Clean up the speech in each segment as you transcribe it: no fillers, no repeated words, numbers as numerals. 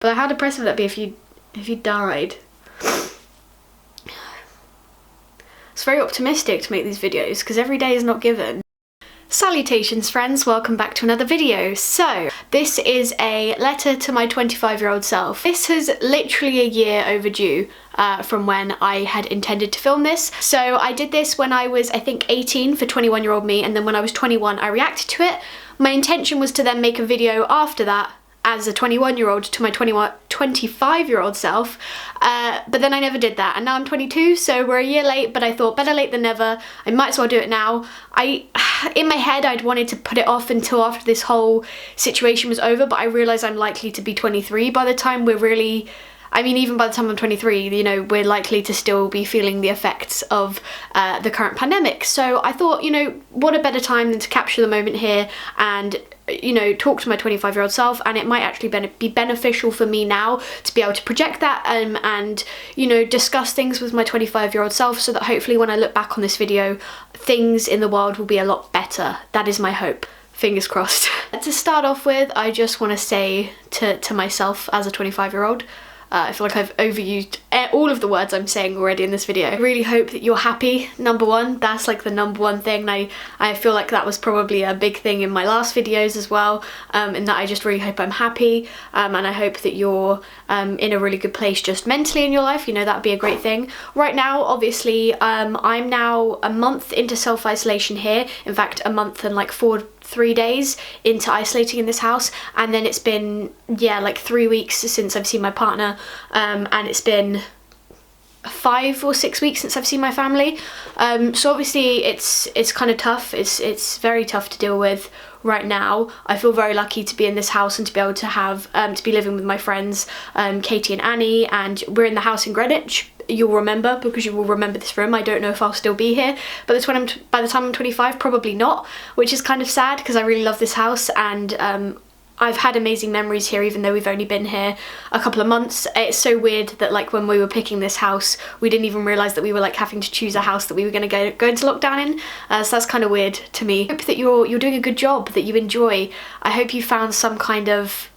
But how depressing would that be if you died? It's very optimistic to make these videos because every day is not given. Salutations friends, welcome back to another video. So this is a letter to my 25-year-old self. This is literally a year overdue from when I had intended to film this. So I did this when I was, I think, 18 for 21-year-old me, and then when I was 21 I reacted to it. My intention was to then make a video after that as a 21-year-old to my 25-year-old self, but then I never did that, and now I'm 22, so we're a year late, but I thought better late than never. I might as well do it now. In my head I'd wanted to put it off until after this whole situation was over, but I realise I'm likely to be 23 by the time we're really, I mean, even by the time I'm 23, you know, we're likely to still be feeling the effects of the current pandemic. So I thought, you know, what a better time than to capture the moment here and, you know, talk to my 25-year-old self, and it might actually be beneficial for me now to be able to project that and, you know, discuss things with my 25-year-old self, so that hopefully when I look back on this video, things in the world will be a lot better. That is my hope. Fingers crossed. To start off with, I just want to say to myself as a 25-year-old, I feel like I've overused all of the words I'm saying already in this video. I really hope that you're happy, number one. That's like the number one thing. I feel like that was probably a big thing in my last videos as well, in that I just really hope I'm happy, and I hope that you're in a really good place just mentally in your life. You know, that'd be a great thing. Right now, obviously, I'm now a month into self-isolation here. In fact, a month and like 3 days into isolating in this house, and then it's been, yeah, like 3 weeks since I've seen my partner, and it's been 5 or 6 weeks since I've seen my family. So obviously it's kind of tough. It's very tough to deal with right now. I feel very lucky to be in this house and to be able to have to be living with my friends, Katie and Annie, and we're in the house in Greenwich. You'll remember, because you will remember this room. I don't know if I'll still be here, but by the time I'm 25, probably not, which is kind of sad because I really love this house, and I've had amazing memories here even though we've only been here a couple of months. It's so weird that like when we were picking this house, we didn't even realise that we were like having to choose a house that we were going to go into lockdown in, so that's kind of weird to me. I hope that you're doing a good job, that you enjoy. I hope you found some kind of,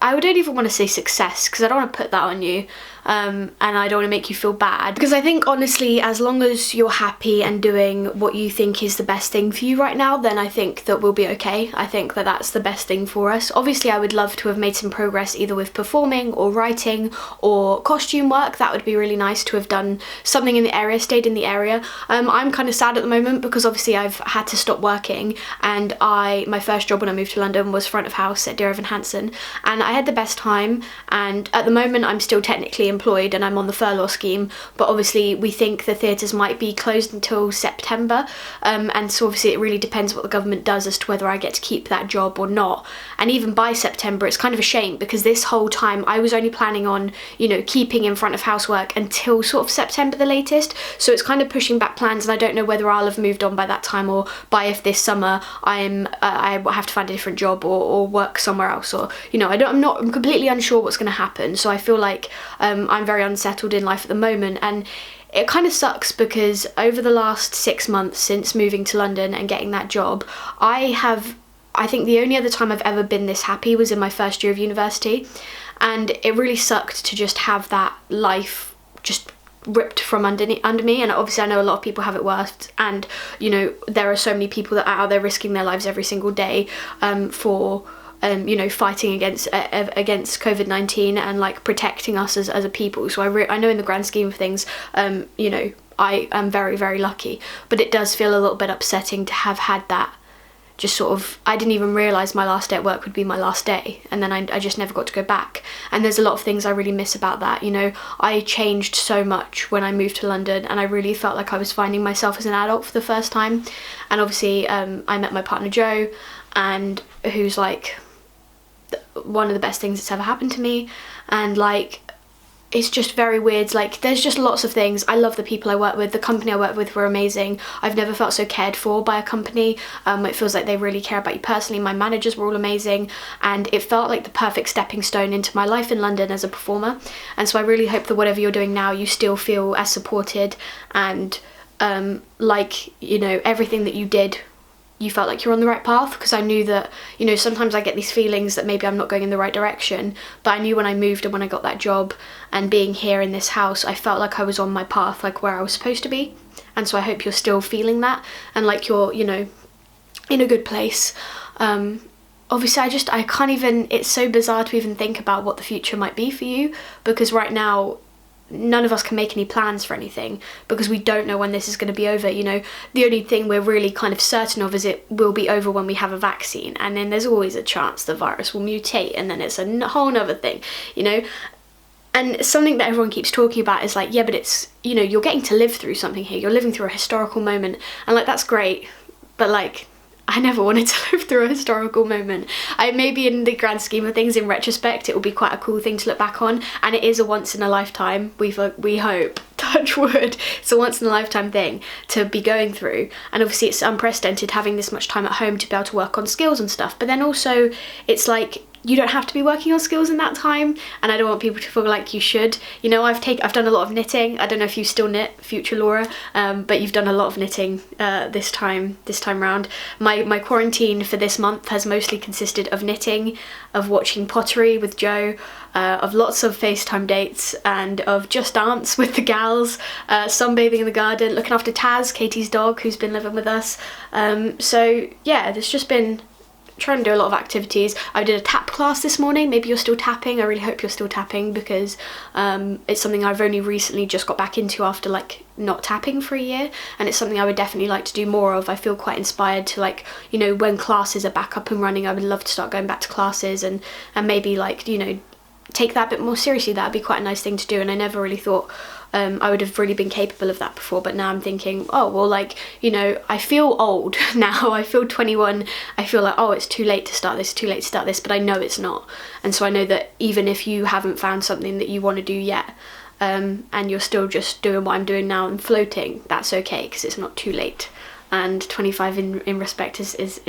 I don't even want to say success because I don't want to put that on you, and I don't want to make you feel bad, because I think honestly, as long as you're happy and doing what you think is the best thing for you right now, then I think that we'll be okay. I think that that's the best thing for us. Obviously I would love to have made some progress either with performing or writing or costume work. That would be really nice to have done something in the area, stayed in the area. I'm kind of sad at the moment because obviously I've had to stop working, and my first job when I moved to London was front of house at Dear Evan Hansen, and I had the best time, and at the moment I'm still technically employed and I'm on the furlough scheme, but obviously we think the theatres might be closed until September, and so obviously it really depends what the government does as to whether I get to keep that job or not. And even by September it's kind of a shame, because this whole time I was only planning on, you know, keeping in front of housework until sort of September the latest, so it's kind of pushing back plans, and I don't know whether I'll have moved on by that time, or by if this summer I have to find a different job or work somewhere else, or, you know, I'm completely unsure what's going to happen. So I feel like I'm very unsettled in life at the moment, and it kind of sucks because over the last 6 months since moving to London and getting that job, I think the only other time I've ever been this happy was in my first year of university, and it really sucked to just have that life just ripped from under me. And obviously I know a lot of people have it worse, and, you know, there are so many people that are out there risking their lives every single day for you know, fighting against COVID-19 and like protecting us as a people. So I know in the grand scheme of things, you know, I am very, very lucky, but it does feel a little bit upsetting to have had that just sort of, I didn't even realise my last day at work would be my last day, and then I just never got to go back. And there's a lot of things I really miss about that. You know, I changed so much when I moved to London, and I really felt like I was finding myself as an adult for the first time. And obviously I met my partner Joe, and who's like one of the best things that's ever happened to me, and like it's just very weird. Like there's just lots of things. I love the people I work with. The company I work with were amazing. I've never felt so cared for by a company. It feels like they really care about you personally. My managers were all amazing, and it felt like the perfect stepping stone into my life in London as a performer. And so I really hope that whatever you're doing now, you still feel as supported, and like, you know, everything that you did you felt like you're on the right path, because I knew that, you know, sometimes I get these feelings that maybe I'm not going in the right direction, but I knew when I moved and when I got that job and being here in this house, I felt like I was on my path, like where I was supposed to be. And so I hope you're still feeling that and like you're, you know, in a good place. Obviously I can't even, it's so bizarre to even think about what the future might be for you, because right now none of us can make any plans for anything because we don't know when this is going to be over. You know, the only thing we're really kind of certain of is it will be over when we have a vaccine, and then there's always a chance the virus will mutate, and then it's a whole nother thing, you know. And something that everyone keeps talking about is like, yeah, but it's, you know, you're getting to live through something here, you're living through a historical moment, and like that's great, but like I never wanted to live through a historical moment. Maybe in the grand scheme of things, in retrospect, it will be quite a cool thing to look back on, and it is a once in a lifetime, we hope, touch wood, it's a once in a lifetime thing to be going through. And obviously it's unprecedented having this much time at home to be able to work on skills and stuff, but then also it's like, you don't have to be working on skills in that time, and I don't want people to feel like you should. You know, I've done a lot of knitting. I don't know if you still knit, future Laura, but you've done a lot of knitting this time round. My quarantine for this month has mostly consisted of knitting, of watching pottery with Joe, of lots of FaceTime dates, and of Just Dance with the gals, sunbathing in the garden, looking after Taz, Katie's dog, who's been living with us. So yeah, there's just been trying to do a lot of activities. I did a tap class this morning. Maybe you're still tapping. I really hope you're still tapping, because it's something I've only recently just got back into after like not tapping for a year, and it's something I would definitely like to do more of. I feel quite inspired to, like, you know, when classes are back up and running, I would love to start going back to classes and maybe, like, you know, take that a bit more seriously. That'd be quite a nice thing to do, and I never really thought I would have really been capable of that before, but now I'm thinking, oh well, like, you know, I feel old now. I feel 21. I feel like, oh, it's too late to start this, but I know it's not. And so I know that even if you haven't found something that you want to do yet, and you're still just doing what I'm doing now and floating, that's okay, because it's not too late. And 25 in retrospect is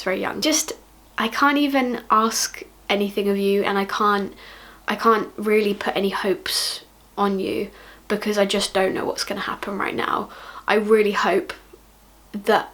very young. Just, I can't even ask anything of you, and I can't really put any hopes on you, because I just don't know what's going to happen right now. I really hope that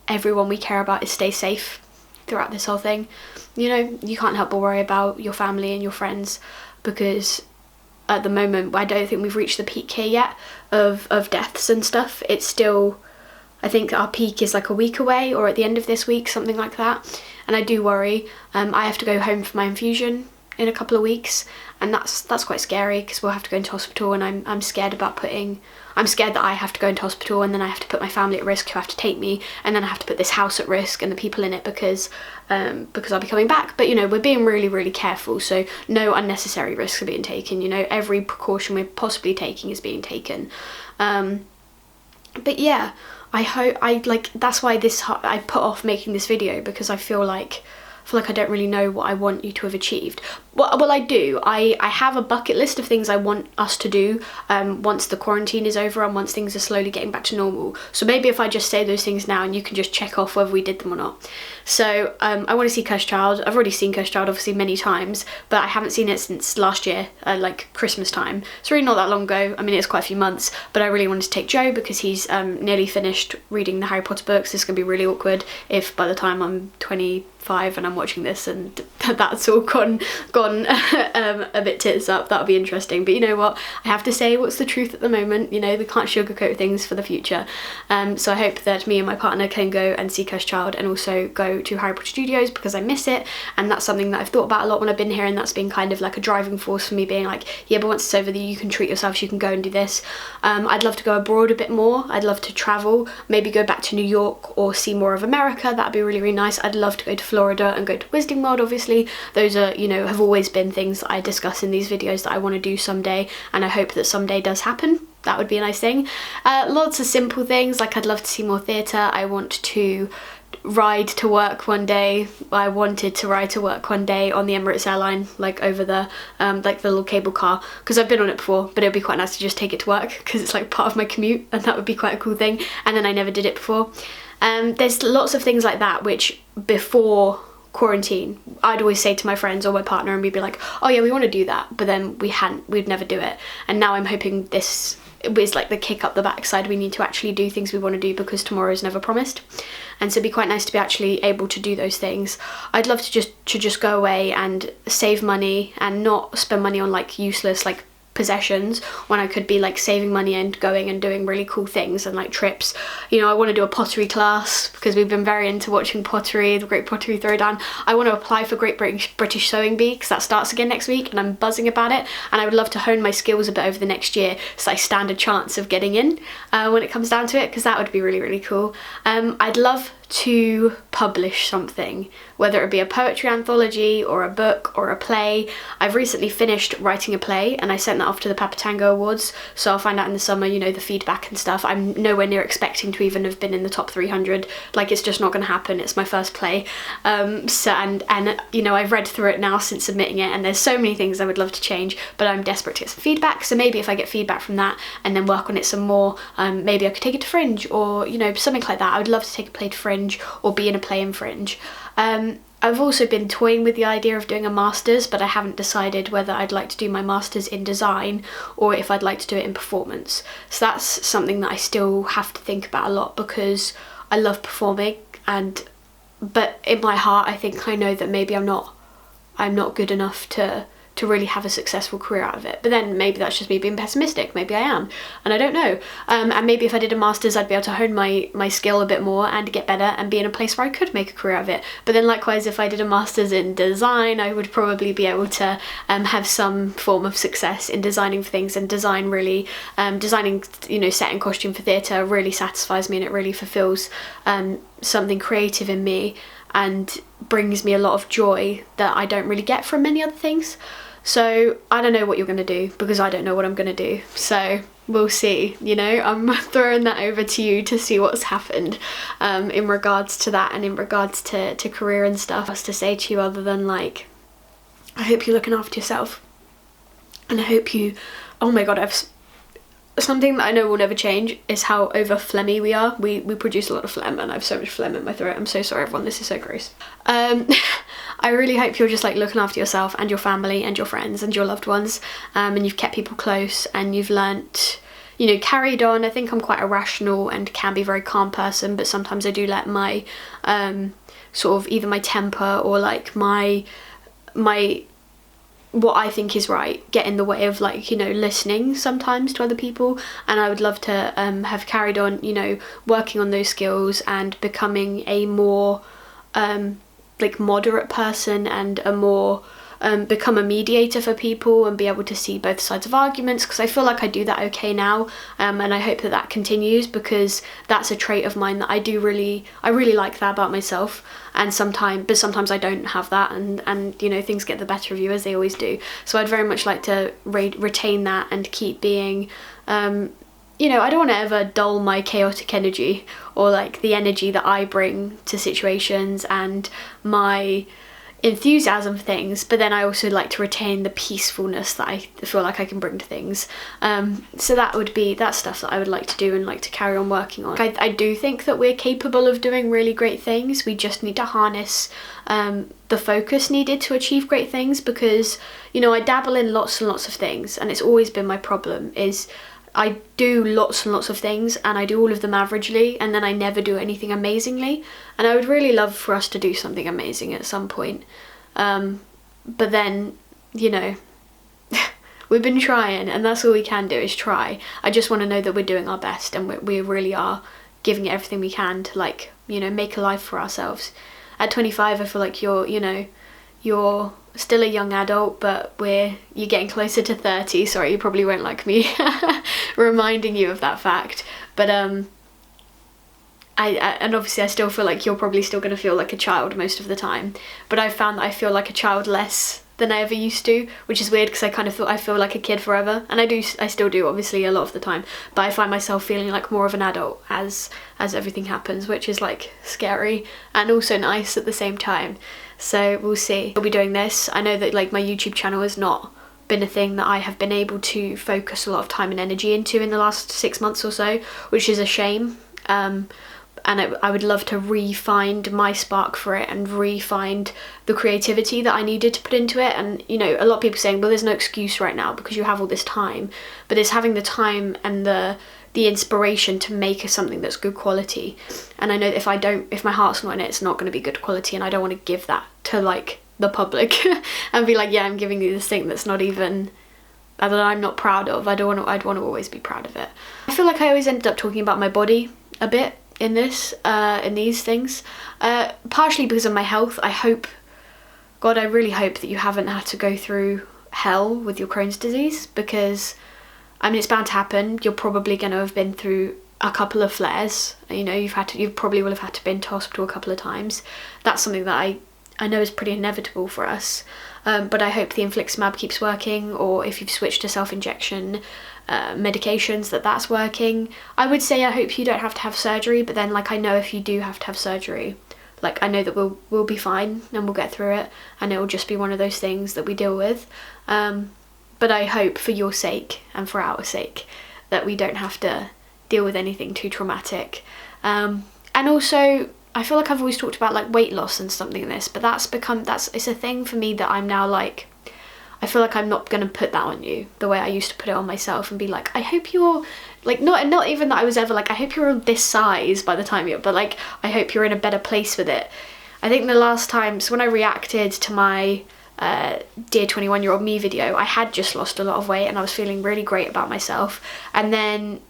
everyone we care about stays safe throughout this whole thing. You know, you can't help but worry about your family and your friends, because at the moment I don't think we've reached the peak here yet of deaths and stuff. It's still, I think our peak is like a week away, or at the end of this week, something like that. And I do worry. I have to go home for my infusion in a couple of weeks, and that's quite scary, because we'll have to go into hospital, and I'm scared that I have to go into hospital, and then I have to put my family at risk who have to take me, and then I have to put this house at risk and the people in it, because I'll be coming back. But you know, we're being really, really careful, so no unnecessary risks are being taken. You know, every precaution we're possibly taking is being taken. But yeah, I hope that's why I put off making this video, because I feel like I don't really know what I want you to have achieved. Well, I do. I have a bucket list of things I want us to do once the quarantine is over and once things are slowly getting back to normal. So maybe if I just say those things now, and you can just check off whether we did them or not. So I want to see Cursed Child. I've already seen Cursed Child obviously many times, but I haven't seen it since last year, like Christmas time. It's really not that long ago. I mean, it's quite a few months, but I really wanted to take Joe, because he's nearly finished reading the Harry Potter books. This is going to be really awkward if by the time I'm 25 and I'm watching this and that's all gone a bit tits up. That'll be interesting. But you know what, I have to say what's the truth at the moment. You know, we can't sugarcoat things for the future. So I hope that me and my partner can go and see Cursed Child, and also go to Harry Potter Studios, because I miss it, and that's something that I've thought about a lot when I've been here, and that's been kind of like a driving force for me, being like, yeah, but once it's over, you can treat yourself, so you can go and do this. I'd love to go abroad a bit more. I'd love to travel, maybe go back to New York or see more of America. That'd be really, really nice. I'd love to go to Florida and go to Wizarding World, obviously. Those are, you know, have always been things that I discuss in these videos that I want to do someday, and I hope that someday does happen. That would be a nice thing. Lots of simple things, like I'd love to see more theatre. I want to ride to work one day. I wanted to ride to work one day on the Emirates airline, like over the like the little cable car, because I've been on it before, but it'd be quite nice to just take it to work, because it's like part of my commute, and that would be quite a cool thing. And then I never did it before. There's lots of things like that which before quarantine I'd always say to my friends or my partner, and we'd be like, oh yeah, we want to do that, but then we'd never do it. And now I'm hoping this is like the kick up the backside. We need to actually do things we want to do because tomorrow is never promised. And so it'd be quite nice to be actually able to do those things. I'd love to just go away and save money and not spend money on like useless like possessions, when I could be like saving money and going and doing really cool things and like trips. You know, I want to do a pottery class because we've been very into watching pottery, the Great Pottery Throwdown. I want to apply for Great British Sewing Bee because that starts again next week and I'm buzzing about it, and I would love to hone my skills a bit over the next year so I stand a chance of getting in when it comes down to it, because that would be really, really cool. I'd love to publish something, whether it be a poetry anthology or a book or a play. I've recently finished writing a play and I sent that off to the Papatango Awards, so I'll find out in the summer, you know, the feedback and stuff. I'm nowhere near expecting to even have been in the top 300, like it's just not going to happen. It's my first play, so and you know, I've read through it now since submitting it and there's so many things I would love to change, but I'm desperate to get some feedback. So maybe if I get feedback from that and then work on it some more, maybe I could take it to Fringe or, you know, something like that. I would love to take a play to Fringe or be in a play in Fringe. I've also been toying with the idea of doing a master's, but I haven't decided whether I'd like to do my master's in design or if I'd like to do it in performance. So that's something that I still have to think about a lot, because I love performing, but in my heart I think I know that maybe I'm not good enough to really have a successful career out of it. But then maybe that's just me being pessimistic, maybe I am, and I don't know. And maybe if I did a master's I'd be able to hone my skill a bit more and get better and be in a place where I could make a career out of it. But then likewise, if I did a master's in design, I would probably be able to have some form of success in designing things, and design really, designing, you know, set and costume for theatre really satisfies me, and it really fulfills something creative in me and brings me a lot of joy that I don't really get from many other things. So I don't know what you're going to do, because I don't know what I'm going to do. So we'll see, you know, I'm throwing that over to you to see what's happened in regards to that and in regards to career and stuff. What's to say to you other than like, I hope you're looking after yourself, and I hope you, oh my god, something that I know will never change is how over phlegmy we are. We produce a lot of phlegm, and I have so much phlegm in my throat. I'm so sorry everyone, this is so gross. I really hope you're just like looking after yourself and your family and your friends and your loved ones, and you've kept people close and you've learnt, you know, carried on. I think I'm quite a rational and can be very calm person, but sometimes I do let my sort of either my temper or like my what I think is right get in the way of, like, you know, listening sometimes to other people. And I would love to have carried on, you know, working on those skills and becoming a more like moderate person, and a more become a mediator for people and be able to see both sides of arguments, because I feel like I do that okay now, and I hope that that continues, because that's a trait of mine that I really like that about myself. And sometimes I don't have that, and you know, things get the better of you, as they always do. So I'd very much like to retain that and keep being you know, I don't want to ever dull my chaotic energy, or like the energy that I bring to situations and my enthusiasm for things, but then I also like to retain the peacefulness that I feel like I can bring to things. So that's stuff that I would like to do and like to carry on working on. I do think that we're capable of doing really great things. We just need to harness the focus needed to achieve great things, because, you know, I dabble in lots and lots of things, and it's always been my problem is I do lots and lots of things and I do all of them averagely, and then I never do anything amazingly. And I would really love for us to do something amazing at some point. But then, you know, we've been trying, and that's all we can do is try. I just want to know that we're doing our best, and we really are giving it everything we can to, like, you know, make a life for ourselves. At 25, I feel like you're still a young adult, but you're getting closer to 30. Sorry, you probably won't like me reminding you of that fact, but and obviously I still feel like you're probably still going to feel like a child most of the time, but I've found that I feel like a child less than I ever used to, which is weird, because I kind of thought I feel like a kid forever, and I still do, obviously, a lot of the time, but I find myself feeling like more of an adult as everything happens, which is like scary and also nice at the same time. So we'll see. I'll be doing this. I know that like my YouTube channel has not been a thing that I have been able to focus a lot of time and energy into in the last 6 months or so, which is a shame. and I would love to re-find my spark for it and re-find the creativity that I needed to put into it. And you know, a lot of people saying, well, there's no excuse right now because you have all this time, but it's having the time and the inspiration to make something that's good quality. And I know that if my heart's not in it, it's not going to be good quality, and I don't want to give that to like the public and be like, yeah, I'm giving you this thing that's not even, that I'm not proud of. I'd want to always be proud of it. I feel like I always ended up talking about my body a bit in these things, partially because of my health. I really hope that you haven't had to go through hell with your Crohn's disease, because I mean, it's bound to happen. You're probably going to have been through a couple of flares. You know, you probably will have had to been to hospital a couple of times. That's something that I know is pretty inevitable for us. But I hope the infliximab keeps working, or if you've switched to self-injection medications, that's working. I would say I hope you don't have to have surgery, but then like I know if you do have to have surgery, like I know that we'll be fine and we'll get through it, and it will just be one of those things that we deal with. But I hope for your sake and for our sake that we don't have to deal with anything too traumatic. And also, I feel like I've always talked about like weight loss and something in this, but it's a thing for me that I'm now like, I feel like I'm not going to put that on you the way I used to put it on myself and be like, I hope you're like, not even that I was ever like, I hope you're this size by the time but like, I hope you're in a better place with it. I think the last times when I reacted to my Dear 21-year-old me video, I had just lost a lot of weight and I was feeling really great about myself, and then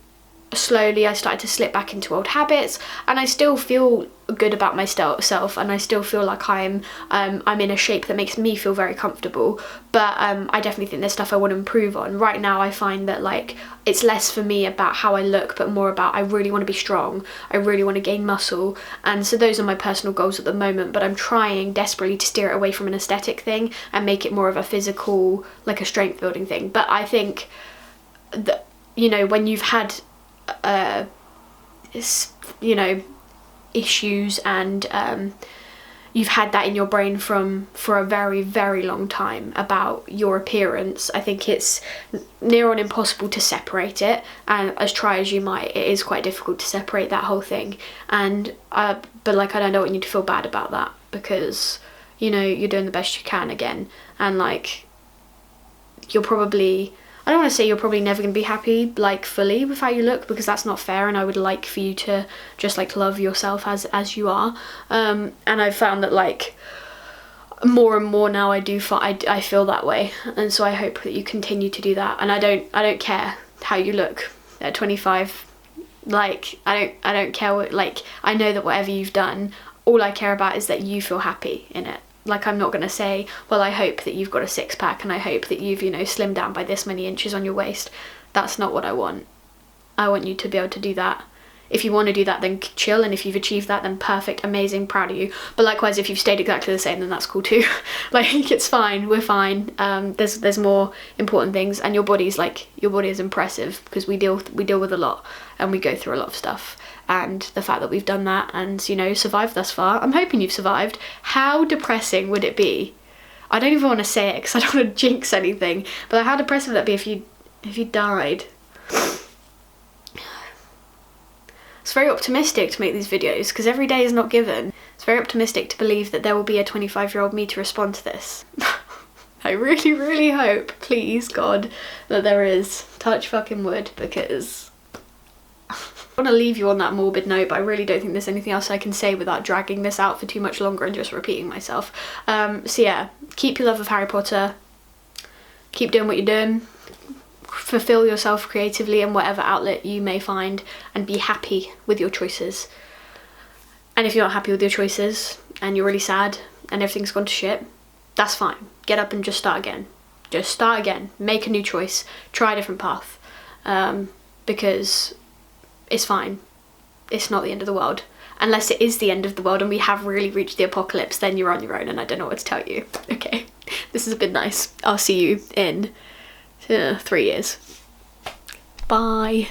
slowly I started to slip back into old habits, and I still feel good about myself, and I still feel like I'm in a shape that makes me feel very comfortable, but I definitely think there's stuff I want to improve on. Right now I find that like it's less for me about how I look, but more about I really want to be strong, I really want to gain muscle, and so those are my personal goals at the moment. But I'm trying desperately to steer it away from an aesthetic thing and make it more of a physical, like a strength building thing. But I think that, you know, when you've had you know, issues and you've had that in your brain for a very, very long time about your appearance, I think it's near on impossible to separate it, and as try as you might, it is quite difficult to separate that whole thing. And but like I don't want you to feel bad about that, because you know you're doing the best you can again, and like you're probably, I don't want to say you're probably never going to be happy like fully with how you look, because that's not fair, and I would like for you to just like love yourself as you are. And I've found that like more and more now I feel that way, and so I hope that you continue to do that. And I don't care how you look at 25. Like I don't care what, like I know that whatever you've done, all I care about is that you feel happy in it. Like I'm not going to say, well, I hope that you've got a six-pack and I hope that you've, you know, slimmed down by this many inches on your waist. That's not what I want. I want you to be able to do that. If you want to do that, then chill, and if you've achieved that, then perfect, amazing, proud of you. But likewise, if you've stayed exactly the same, then that's cool too. Like it's fine, we're fine. There's more important things, and your body is impressive, because we deal with a lot and we go through a lot of stuff. And the fact that we've done that and, you know, survived thus far, I'm hoping you've survived. How depressing would it be? I don't even want to say it because I don't want to jinx anything, but how depressing would that be if you died? It's very optimistic to make these videos because every day is not given. It's very optimistic to believe that there will be a 25-year-old me to respond to this. I really, really hope, please God, that there is. Touch fucking wood, because I want to leave you on that morbid note, but I really don't think there's anything else I can say without dragging this out for too much longer and just repeating myself. So yeah, keep your love of Harry Potter, keep doing what you're doing, fulfill yourself creatively in whatever outlet you may find, and be happy with your choices. And if you're not happy with your choices and you're really sad and everything's gone to shit, that's fine. Get up and just start again. Just start again, make a new choice, try a different path, because it's fine. It's not the end of the world. Unless it is the end of the world and we have really reached the apocalypse, then you're on your own and I don't know what to tell you. Okay, this has been nice. I'll see you in 3 years. Bye.